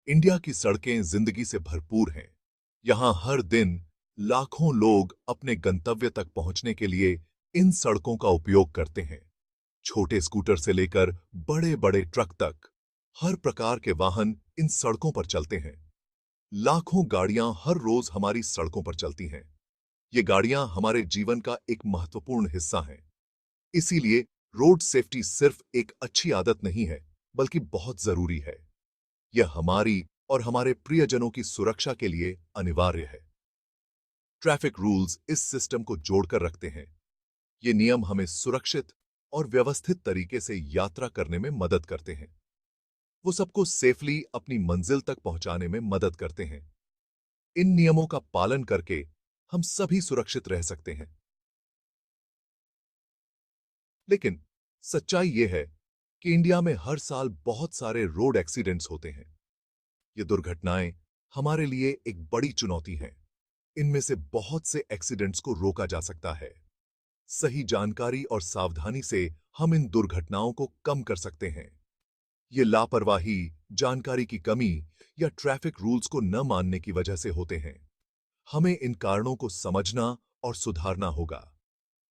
India की सड़कें जिंदगी से भरपूर हैं। यहाँ हर दिन लाखों लोग अपने गंतव्य तक पहुंचने के लिए इन सड़कों का उपयोग करते हैं। छोटे स्कूटर से लेकर बड़े-बड़े ट्रक तक हर प्रकार के वाहन इन सड़कों पर चलते हैं। लाखों गाड़ियां हर रोज हमारी सड़कों पर चलती हैं। ये गाड़ियां हमारे जीवन का एक महत्वपूर्ण हिस्सा हैं। इसीलिए रोड सेफ्टी सिर्फ एक अच्छी आदत नहीं है, बल्कि बहुत जरूरी है। यह हमारी और हमारे प्रियजनों की सुरक्षा के लिए अनिवार्य है। ट्रैफिक रूल्स इस सिस्टम को जोड़कर रखते हैं। ये नियम हमें सुरक्षित और व्यवस्थित तरीके से यात्रा करने में मदद करते हैं। वो सबको सेफली अपनी मंजिल तक पहुंचाने में मदद करते हैं। इन नियमों का पालन करके हम सभी सुरक्षित रह सकते हैं। लेकिन सच्चाई यह है कि इंडिया में हर साल बहुत सारे रोड एक्सीडेंट्स होते हैं। ये दुर्घटनाएं हमारे लिए एक बड़ी चुनौती हैं। इनमें से बहुत से एक्सीडेंट्स को रोका जा सकता है। सही जानकारी और सावधानी से हम इन दुर्घटनाओं को कम कर सकते हैं। ये लापरवाही, जानकारी की कमी या ट्रैफिक रूल्स को न मानने की वजह से होते हैं। हमें इन कारणों को समझना और सुधारना होगा।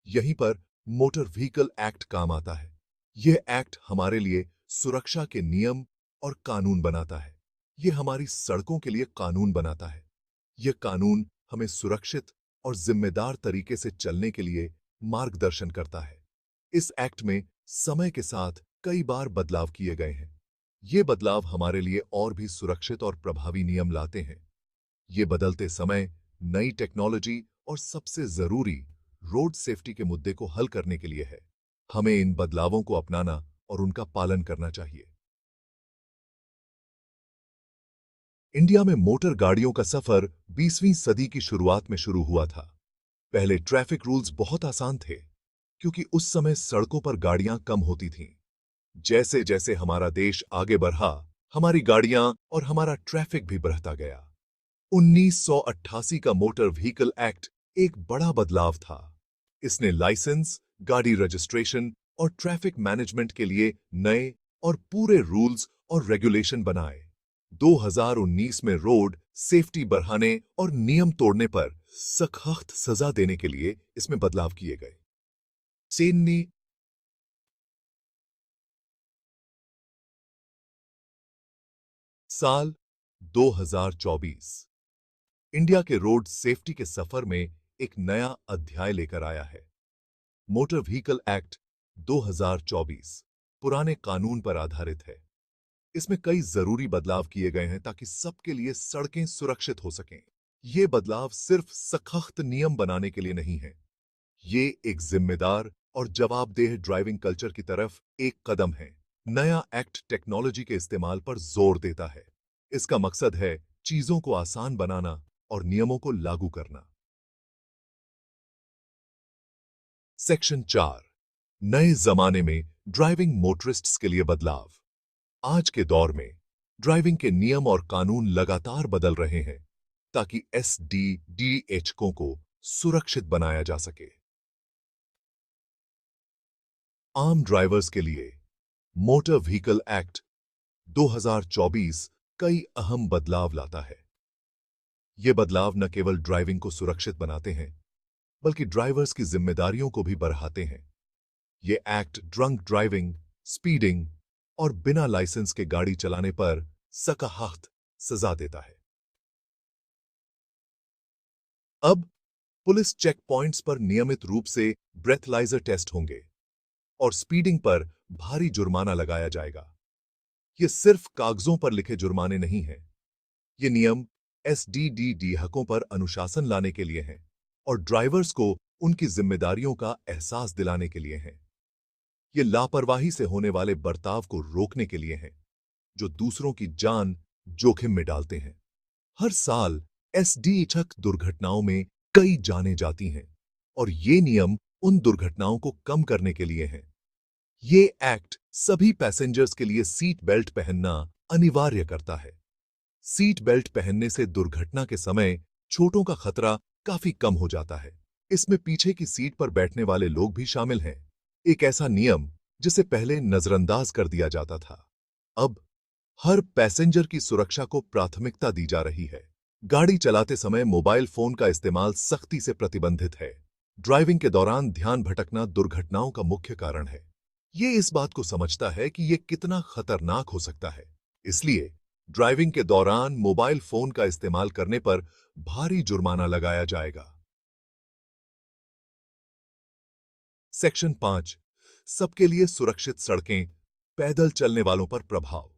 यहीं पर मोटर व्हीकल एक्ट काम आता है। यह एक्ट हमारे लिए सुरक्षा के नियम और कानून बनाता है। यह हमारी सड़कों के लिए कानून बनाता है। यह कानून हमें सुरक्षित और जिम्मेदार तरीके से चलने के लिए मार्गदर्शन करता है। इस एक्ट में समय के साथ कई बार बदलाव किए गए हैं। ये बदलाव हमारे लिए और भी सुरक्षित और प्रभावी नियम लाते हैं। ये बदलते समय नई टेक्नोलॉजी और सबसे जरूरी रोड सेफ्टी के मुद्दे को हल करने के लिए है। हमें इन बदलावों को अपनाना और उनका पालन करना चाहिए। इंडिया में मोटर गाड़ियों का सफर 20वीं सदी की शुरुआत में शुरू हुआ था। पहले ट्रैफिक रूल्स बहुत आसान थे, क्योंकि उस समय सड़कों पर गाड़ियां कम होती थीं। जैसे जैसे हमारा देश आगे बढ़ा, हमारी गाड़ियां और हमारा ट्रैफिक भी बढ़ता गया। 1988 का मोटर व्हीकल एक्ट एक बड़ा बदलाव था। इसने लाइसेंस, गाड़ी रजिस्ट्रेशन और ट्रैफिक मैनेजमेंट के लिए नए और पूरे रूल्स और रेगुलेशन बनाए। 2019 में रोड सेफ्टी बढ़ाने और नियम तोड़ने पर सख्त सजा देने के लिए इसमें बदलाव किए गए। चेन्नई साल 2024 इंडिया के रोड सेफ्टी के सफर में एक नया अध्याय लेकर आया है। मोटर व्हीकल एक्ट 2024 पुराने कानून पर आधारित है। इसमें कई जरूरी बदलाव किए गए हैं ताकि सबके लिए सड़कें सुरक्षित हो सकें। ये बदलाव सिर्फ सख्त नियम बनाने के लिए नहीं है। ये एक जिम्मेदार और जवाबदेह ड्राइविंग कल्चर की तरफ एक कदम है। नया एक्ट टेक्नोलॉजी के इस्तेमाल पर जोर देता है। इसका मकसद है चीजों को आसान बनाना और नियमों को लागू करना। सेक्शन 4 नए जमाने में ड्राइविंग मोटरिस्ट्स के लिए बदलाव। आज के दौर में ड्राइविंग के नियम और कानून लगातार बदल रहे हैं ताकि एसडीडीएचओ को सुरक्षित बनाया जा सके। आम ड्राइवर्स के लिए मोटर व्हीकल एक्ट 2024 कई अहम बदलाव लाता है। ये बदलाव न केवल ड्राइविंग को सुरक्षित बनाते हैं, बल्कि ड्राइवर्स की जिम्मेदारियों को भी बढ़ाते हैं। ये एक्ट ड्रंक ड्राइविंग, स्पीडिंग और बिना लाइसेंस के गाड़ी चलाने पर सख्त सजा देता है। अब पुलिस चेक पॉइंट्स पर नियमित रूप से ब्रेथलाइजर टेस्ट होंगे और स्पीडिंग पर भारी जुर्माना लगाया जाएगा। ये सिर्फ कागजों पर लिखे जुर्माने नहीं हैं। ये नियम एसडीडीडी हकों पर अनुशासन लाने के लिए हैं और ड्राइवर्स को उनकी जिम्मेदारियों का एहसास दिलाने के लिए हैं। ये लापरवाही से होने वाले बर्ताव को रोकने के लिए हैं, जो दूसरों की जान जोखिम में डालते हैं। हर साल एसडीएचक दुर्घटनाओं में कई जानें जाती हैं और ये नियम उन दुर्घटनाओं को कम करने के लिए हैं। ये एक्ट सभी पैसेंजर्स के लिए सीट बेल्ट पहनना अनिवार्य करता है। सीट बेल्ट पहनने से दुर्घटना के समय चोटों का खतरा काफी कम हो जाता है। इसमें पीछे की सीट पर बैठने वाले लोग भी शामिल हैं। एक ऐसा नियम जिसे पहले नजरअंदाज कर दिया जाता था, अब हर पैसेंजर की सुरक्षा को प्राथमिकता दी जा रही है। गाड़ी चलाते समय मोबाइल फोन का इस्तेमाल सख्ती से प्रतिबंधित है। ड्राइविंग के दौरान ध्यान भटकना दुर्घटनाओं का मुख्य कारण है। ये इस बात को समझता है कि यह कितना खतरनाक हो सकता है। इसलिए ड्राइविंग के दौरान मोबाइल फोन का इस्तेमाल करने पर भारी जुर्माना लगाया जाएगा। सेक्शन 5, सबके लिए सुरक्षित सड़कें, पैदल चलने वालों पर प्रभाव।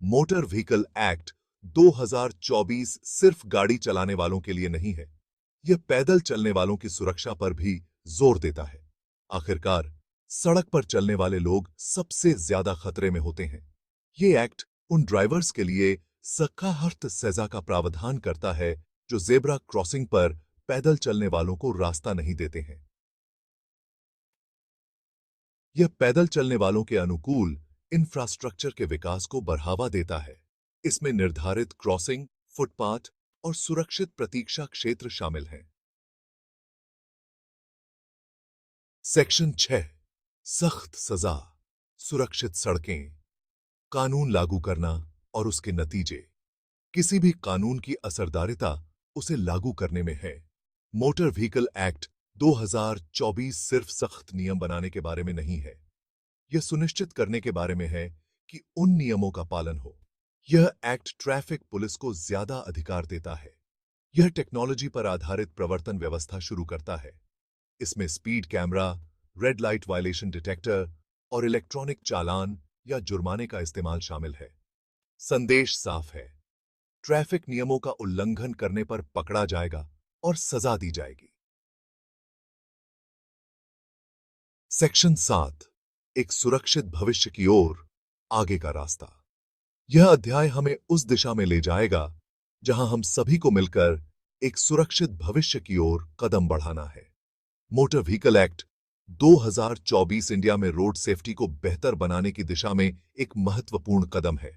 मोटर व्हीकल एक्ट 2024 सिर्फ गाड़ी चलाने वालों के लिए नहीं है, यह पैदल चलने वालों की सुरक्षा पर भी जोर देता है। आखिरकार सड़क पर चलने वाले लोग सबसे ज्यादा खतरे में होते हैं। ये एक्ट उन ड्राइवर्स के लिए सख्त सजा का प्रावधान करता है जो जेब्रा क्रॉसिंग पर पैदल चलने वालों को रास्ता नहीं देते हैं। यह पैदल चलने वालों के अनुकूल इंफ्रास्ट्रक्चर के विकास को बढ़ावा देता है। इसमें निर्धारित क्रॉसिंग, फुटपाथ और सुरक्षित प्रतीक्षा क्षेत्र शामिल हैं। सेक्शन 6, सख्त सजा, सुरक्षित सड़कें, कानून लागू करना और उसके नतीजे। किसी भी कानून की असरदारिता उसे लागू करने में है। मोटर व्हीकल एक्ट 2024 सिर्फ सख्त नियम बनाने के बारे में नहीं है, यह सुनिश्चित करने के बारे में है कि उन नियमों का पालन हो। यह एक्ट ट्रैफिक पुलिस को ज्यादा अधिकार देता है। यह टेक्नोलॉजी पर आधारित प्रवर्तन व्यवस्था शुरू करता है। इसमें speed camera, red light violation detector और इलेक्ट्रॉनिक चालान या जुर्माने का इस्तेमाल शामिल है। संदेश साफ है, ट्रैफिक नियमों का उल्लंघन करने पर पकड़ा जाएगा और सजा दी जाएगी। सेक्शन 7, एक सुरक्षित भविष्य की ओर आगे का रास्ता। यह अध्याय हमें उस दिशा में ले जाएगा जहां हम सभी को मिलकर एक सुरक्षित भविष्य की ओर कदम बढ़ाना है। मोटर व्हीकल एक्ट 2024 इंडिया में रोड सेफ्टी को बेहतर बनाने की दिशा में एक महत्वपूर्ण कदम है।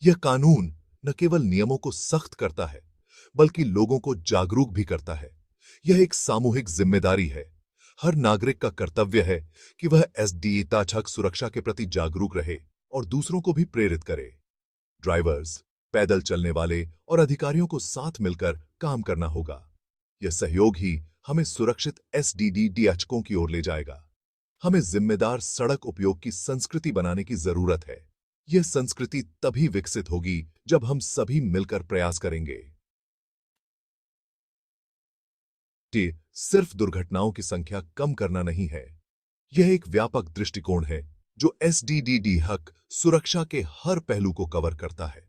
यह कानून न केवल नियमों को सख्त करता है, बल्कि लोगों को जागरूक भी करता है। यह एक सामूहिक जिम्मेदारी है। हर नागरिक का कर्तव्य है कि वह एसडी ताछक सुरक्षा के प्रति जागरूक रहे और दूसरों को भी प्रेरित करे। ड्राइवर्स, पैदल चलने वाले और अधिकारियों को साथ मिलकर काम करना होगा। यह सहयोग ही हमें सुरक्षित एसडीडीडीएचकों की ओर ले जाएगा। हमें जिम्मेदार सड़क उपयोग की संस्कृति बनाने की जरूरत है। यह संस्कृति तभी विकसित होगी जब हम सभी मिलकर प्रयास करेंगे। सिर्फ दुर्घटनाओं की संख्या कम करना नहीं है, यह एक व्यापक दृष्टिकोण है जो एसडीडीडी हक सुरक्षा के हर पहलू को कवर करता है।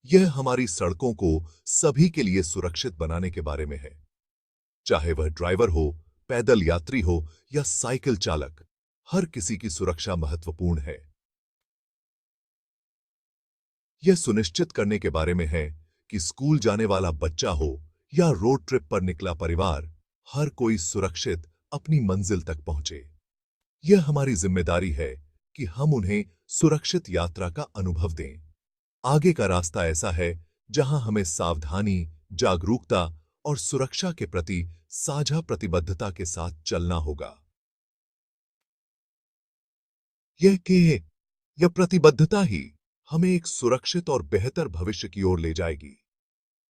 यह हमारी सड़कों को सभी के लिए सुरक्षित बनाने के बारे में है। चाहे वह ड्राइवर हो, पैदल यात्री हो या साइकिल चालक, हर किसी की सुरक्षा महत्वपूर्ण है। यह सुनिश्चित करने के बारे में है कि स्कूल जाने वाला बच्चा हो या रोड ट्रिप पर निकला परिवार, हर कोई सुरक्षित अपनी मंजिल तक पहुंचे। यह हमारी जिम्मेदारी है कि हम उन्हें सुरक्षित यात्रा का अनुभव दें। आगे का रास्ता ऐसा है जहां हमें सावधानी, जागरूकता और सुरक्षा के प्रति साझा प्रतिबद्धता के साथ चलना होगा। यह प्रतिबद्धता ही हमें एक सुरक्षित और बेहतर भविष्य की ओर ले जाएगी।